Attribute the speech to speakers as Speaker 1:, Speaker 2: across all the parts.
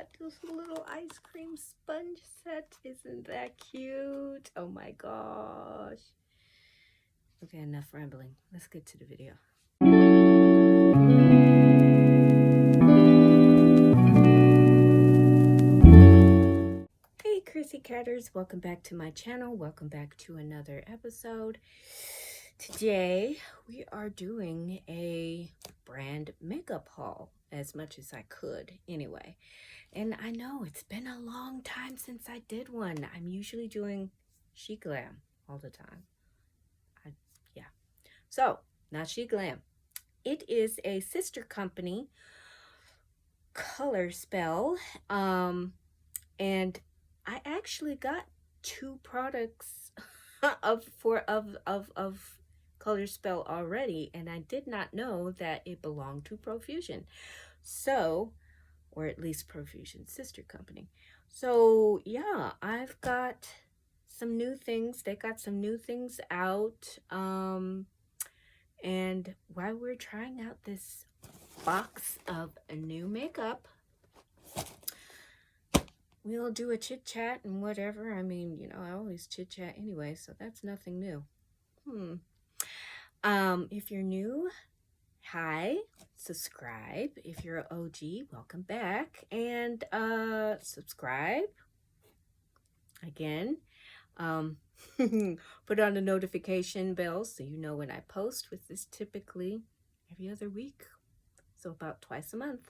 Speaker 1: got this little ice cream sponge set. Isn't that cute? Oh my gosh. Okay, enough rambling. Let's get to the video. Hey Krisykatters, welcome back to my channel. Welcome back to another episode. Today we are doing a brand makeup haul, as much as I could anyway. And I know it's been a long time since I did one. I'm usually doing Chic Glam all the time. Yeah. So, not Chic Glam. It is a sister company, ColourSpell. And I actually got 2 products of ColourSpell already, and I did not know that it belonged to Profusion. So, or at least Profusion's sister company. So yeah, I've got some new things. They got some new things out. And while we're trying out this box of new makeup, we'll do a chit chat and whatever. I mean, you know, I always chit chat anyway, so that's nothing new. If you're new, hi, subscribe. If you're an OG, welcome back, and subscribe again. Put on the notification bell so you know when I post, which is typically every other week, so about twice a month.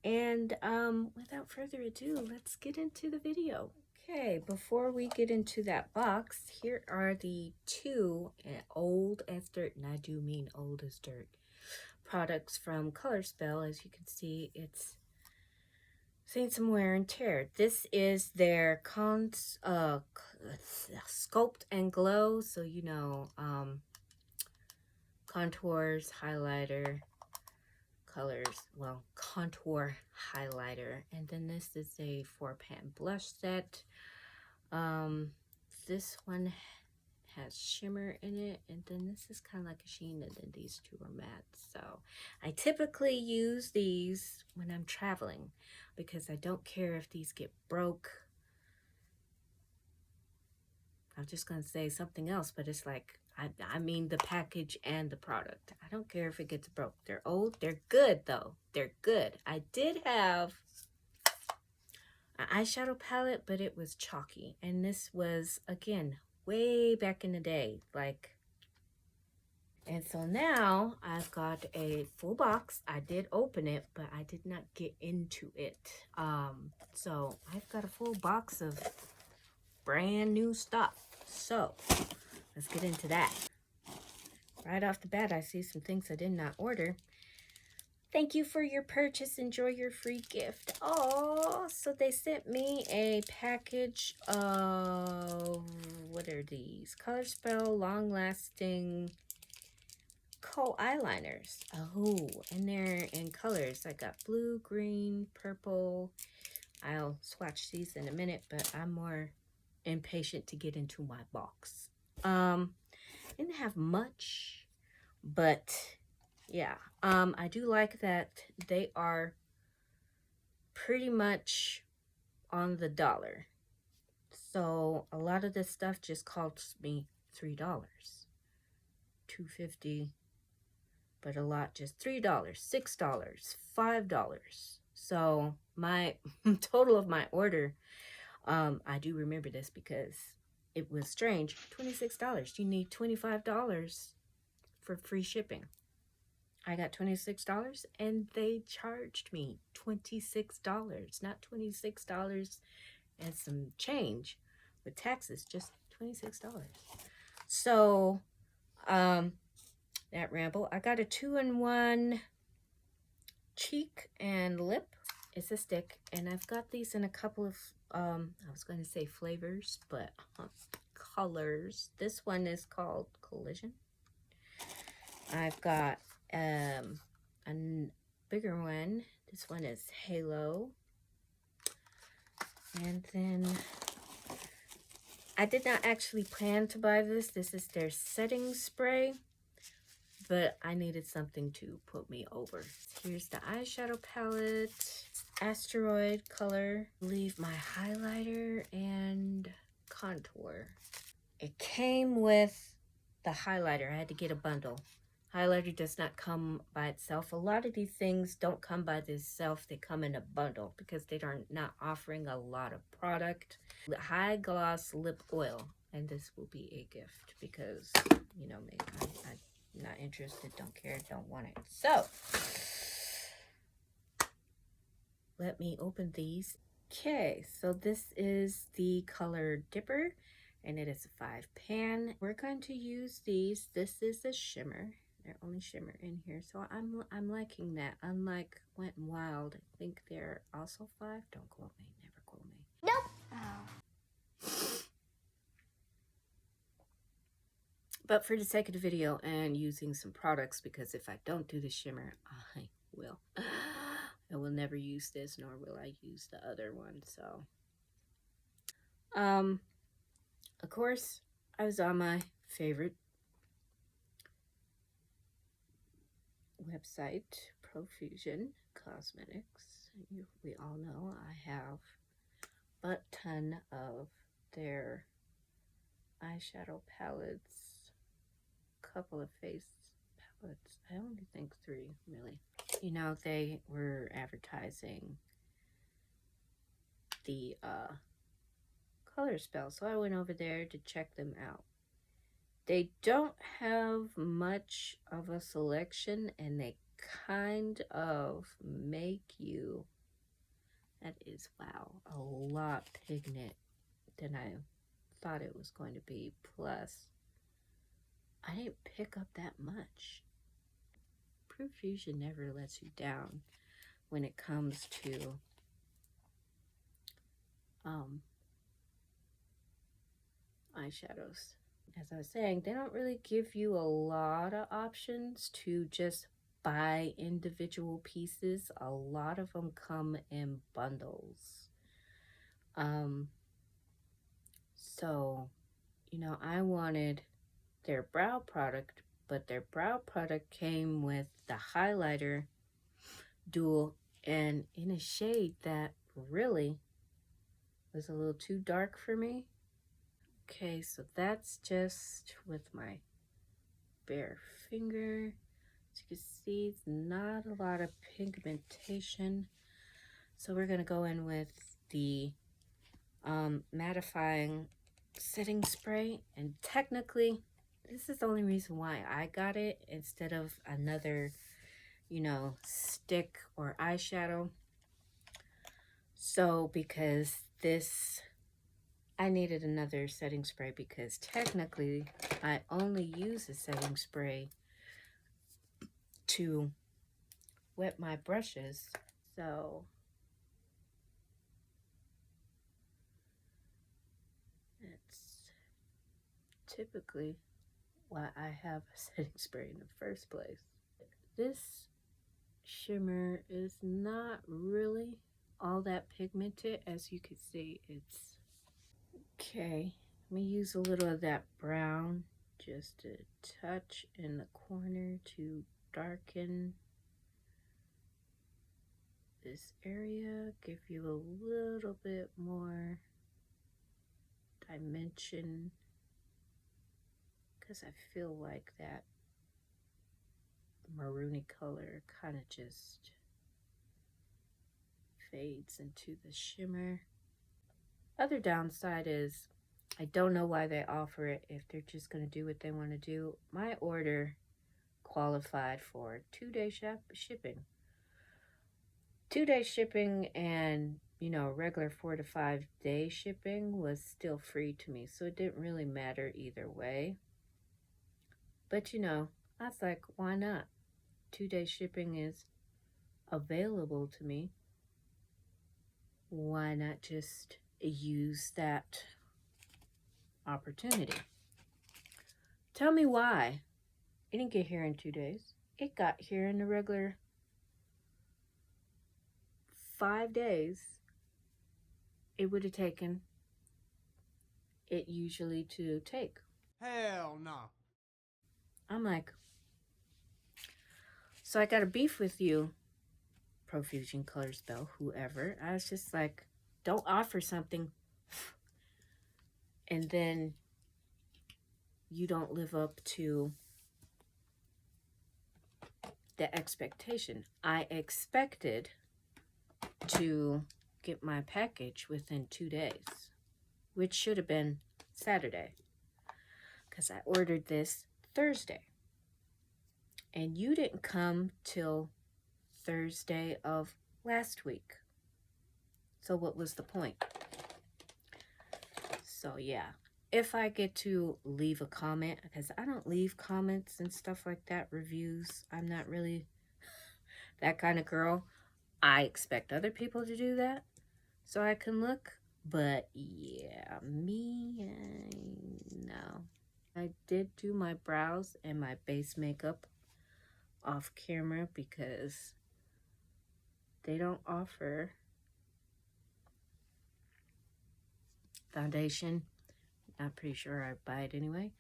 Speaker 1: And without further ado, let's get into the video. Okay, before we get into that box, here are the 2 old as dirt, and I do mean old as dirt, products from ColourSpell. As you can see, it's seen some wear and tear. This is their Sculpt and Glow, so you know, contours, highlighter, colors, well, contour highlighter. And then this is a 4-pan blush set. This one has shimmer in it, and then this is kind of like a sheen, and then these 2 are matte. So I typically use these when I'm traveling because I don't care if these get broke. I'm just gonna say something else, but it's like I mean the package and the product. I don't care if it gets broke. They're old, they're good though. They're good. I did have an eyeshadow palette, but it was chalky, and this was, again, way back in the day, like. And so now I've got a full box. I did open it, but I did not get into it. So I've got a full box of brand new stuff. So let's get into that. Right off the bat, I see some things I did not order. Thank you for your purchase. Enjoy your free gift. Oh, so they sent me a package of, what are these? ColourSpell long-lasting co-eyeliners. Oh, and they're in colors. I got blue, green, purple. I'll swatch these in a minute, but I'm more impatient to get into my box. Didn't have much, but yeah, I do like that they are pretty much on the dollar. So a lot of this stuff just costs me $3, $2.50, but a lot just $3, $6, $5. So my total of my order, I do remember this because it was strange. $26. You need $25 for free shipping. I got $26, and they charged me $26, not $26 and some change with taxes, just $26. So, that ramble. I got a 2-in-1 cheek and lip. It's a stick, and I've got these in a couple of, I was going to say flavors, but colors. This one is called Collision. I've got a bigger one. This one is Halo. And then I did not actually plan to buy this. This is their setting spray, but I needed something to put me over. Here's the eyeshadow palette. Asteroid color. Leave my highlighter and contour. It came with the highlighter. I had to get a bundle. Highlighter does not come by itself. A lot of these things don't come by themselves. They come in a bundle because they are not offering a lot of product. High gloss lip oil. And this will be a gift because, you know me, I'm not interested, don't care, don't want it. So, let me open these. Okay, so this is the color Dipper, and it is a 5-pan. We're going to use these. This is a shimmer. They're only shimmer in here, so I'm liking that. Unlike Wet n Wild, I think they're also 5. Don't quote me. Never quote me.
Speaker 2: Nope. Oh.
Speaker 1: But for the sake of the video and using some products, because if I don't do the shimmer, I will. I will never use this, nor will I use the other one. So, of course, I was on my favorite website, Profusion Cosmetics. We all know I have a ton of their eyeshadow palettes, couple of face palettes. I only think 3, really. You know, they were advertising the ColourSpell, so I went over there to check them out. They don't have much of a selection, and they kind of make you, that is, wow, a lot pigment than I thought it was going to be. Plus, I didn't pick up that much. Profusion never lets you down when it comes to eyeshadows. As I was saying, they don't really give you a lot of options to just buy individual pieces. A lot of them come in bundles. So, you know, I wanted their brow product, but their brow product came with the highlighter dual and in a shade that really was a little too dark for me. Okay, so that's just with my bare finger. As you can see, it's not a lot of pigmentation. So we're gonna go in with the mattifying setting spray, and technically this is the only reason why I got it instead of another, you know, stick or eyeshadow. So because this, I needed another setting spray because technically I only use a setting spray to wet my brushes. So that's typically why I have a setting spray in the first place. This shimmer is not really all that pigmented. As you can see, it's okay. Let me use a little of that brown, just a touch in the corner to darken this area, give you a little bit more dimension, because I feel like that maroony color kind of just fades into the shimmer. Other downside is I don't know why they offer it if they're just going to do what they want to do. My order qualified for 2-day shipping. 2-day shipping and, you know, regular 4 to 5 day shipping was still free to me. So it didn't really matter either way. But, you know, I was like, why not? 2-day shipping is available to me. Why not just use that opportunity? Tell me why. It didn't get here in 2 days. It got here in the regular 5 days. It would have taken it usually to take.
Speaker 2: Hell no.
Speaker 1: I'm like, so I got a beef with you, Profusion, ColourSpell, whoever. I was just like, don't offer something and then you don't live up to the expectation. I expected to get my package within 2 days, which should have been Saturday, because I ordered this Thursday. And you didn't come till Thursday of last week. So what was the point? So yeah, if I get to leave a comment, because I don't leave comments and stuff like that, reviews, I'm not really that kind of girl. I expect other people to do that so I can look, but yeah, me, no. I did do my brows and my base makeup off camera because they don't offer foundation. I'm pretty sure I'd buy it anyway.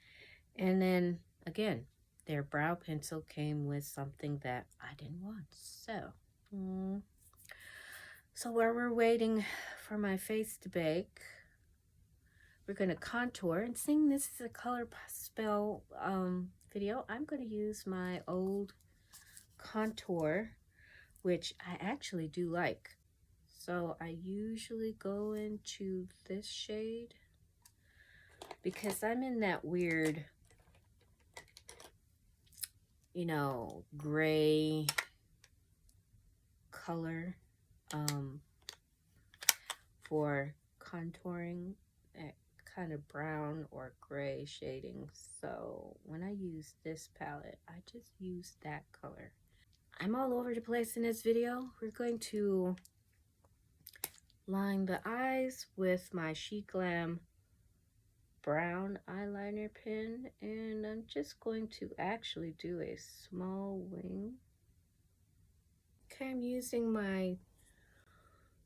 Speaker 1: And then again, their brow pencil came with something that I didn't want. So while we're waiting for my face to bake, we're going to contour. And seeing this is a ColourSpell video, I'm going to use my old contour, which I actually do like. So I usually go into this shade because I'm in that weird, you know, gray color for contouring, that kind of brown or gray shading. So when I use this palette, I just use that color. I'm all over the place in this video. We're going to line the eyes with my She Glam brown eyeliner pen, and I'm just going to actually do a small wing. Okay, I'm using my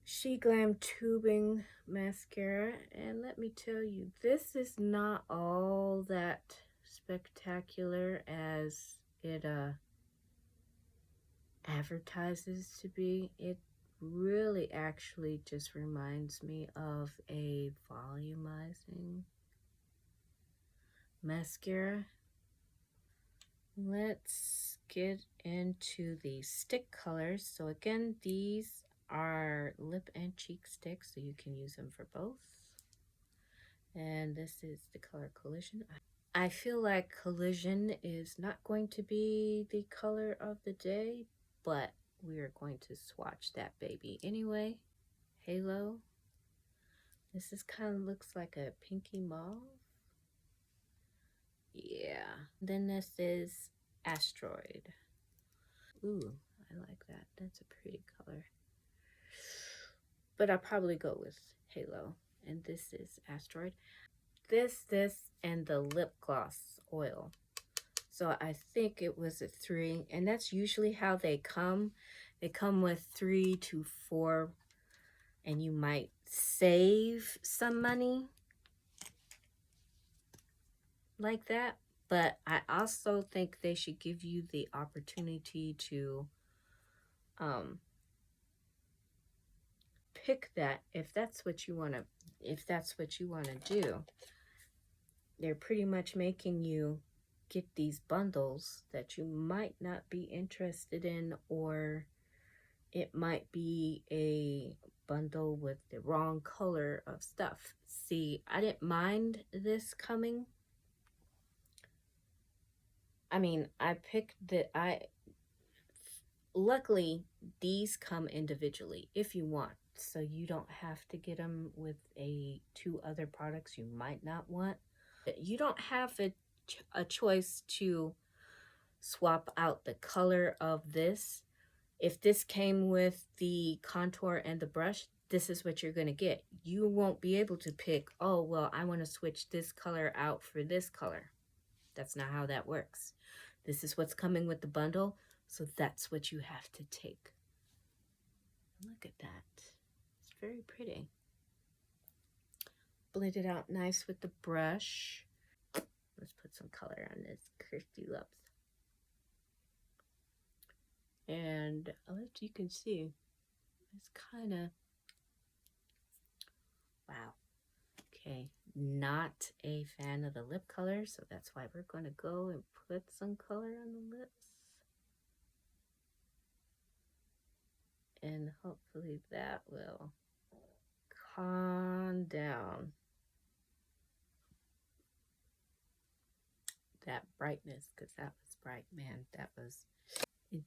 Speaker 1: She Glam tubing mascara, and let me tell you, this is not all that spectacular as it advertises to be. It really actually just reminds me of a volumizing mascara. Let's get into the stick colors. So again, these are lip and cheek sticks, so you can use them for both. And this is the color Collision. I feel like Collision is not going to be the color of the day, but we are going to swatch that baby anyway. Halo. This is kind of looks like a pinky mauve. Yeah. Then this is Asteroid. Ooh, I like that. That's a pretty color. But I'll probably go with Halo. And this is Asteroid. This, and the lip gloss oil. So I think it was a 3. And that's usually how they come. They come with 3 to 4. And you might save some money like that. But I also think they should give you the opportunity to pick that if that's what you want to do. They're pretty much making you get these bundles that you might not be interested in, or it might be a bundle with the wrong color of stuff. See, I didn't mind this coming. I mean, luckily these come individually if you want, so you don't have to get them with 2 other products you might not want. You don't have a choice to swap out the color of this. If this came with the contour and the brush, this is what you're going to get. You won't be able to pick, oh, well, I want to switch this color out for this color. That's not how that works. This is what's coming with the bundle, so that's what you have to take. Look at that. It's very pretty. Blend it out nice with the brush. Let's put some color on this crispy lips. And as you can see, it's kind of, wow. Okay, not a fan of the lip color, so that's why we're going to go and put some color on the lips. And hopefully that will calm down that brightness, because that was bright, man. That was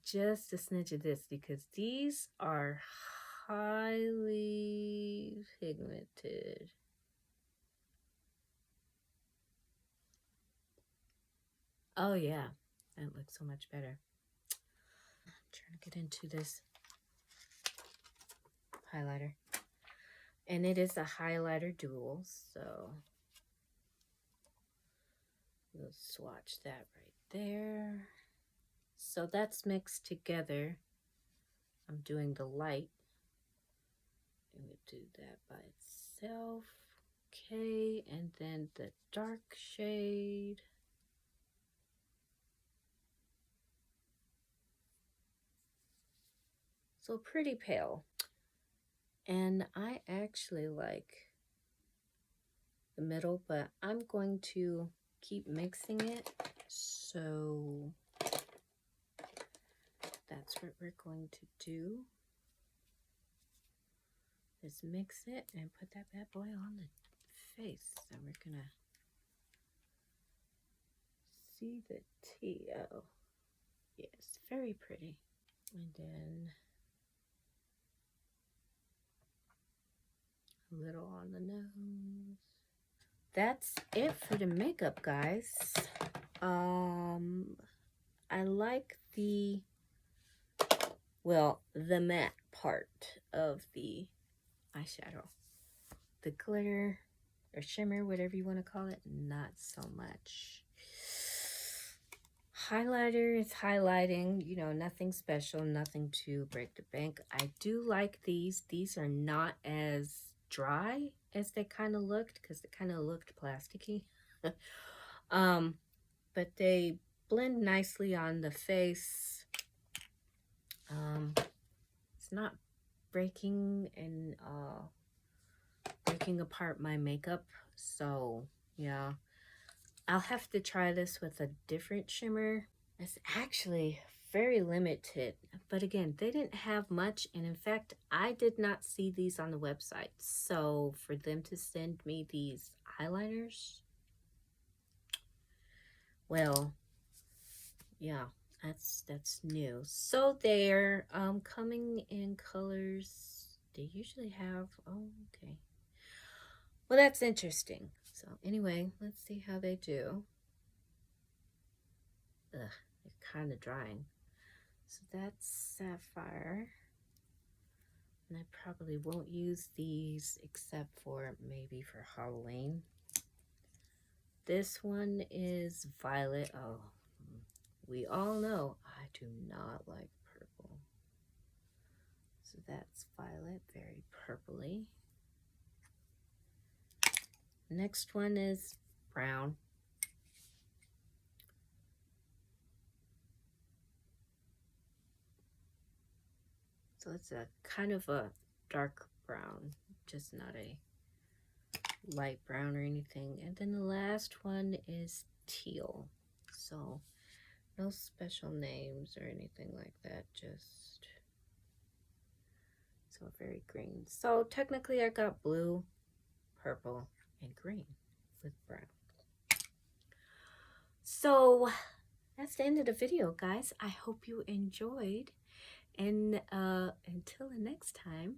Speaker 1: just a smidge of this, because these are highly pigmented. Oh yeah, that looks so much better. I'm trying to get into this highlighter, and it is a highlighter dual, so we'll swatch that right there. So that's mixed together. I'm doing the light. Let me do that by itself. Okay, and then the dark shade. So pretty pale. And I actually like the middle, but I'm going to keep mixing it. So that's what we're going to do, is mix it and put that bad boy on the face. And we're gonna see the tea. Oh, yes, very pretty. And then a little on the nose. That's it for the makeup, guys. I like the matte part of the eyeshadow. The glitter or shimmer, whatever you want to call it, not so much. Highlighter is highlighting, you know, nothing special, nothing to break the bank. I do like these. These are not as dry as they kind of looked, because they kind of looked plasticky. But they blend nicely on the face. It's not breaking and breaking apart my makeup, so yeah, I'll have to try this with a different shimmer. It's actually very limited, but again, they didn't have much, and in fact, I did not see these on the website. So for them to send me these eyeliners, well, yeah, that's new. So they're coming in colors. They usually have, oh, okay. Well, that's interesting. So anyway, let's see how they do. Ugh, they're kind of drying. So that's Sapphire. And I probably won't use these except for maybe for Halloween. This one is Violet. Oh, we all know I do not like purple. So that's Violet, very purpley. Next one is Brown. So it's a kind of a dark brown, just not a light brown or anything. And then the last one is Teal. So no special names or anything like that, just so very green. So technically I got blue, purple, and green with brown. So that's the end of the video, guys. I hope you enjoyed. And until the next time,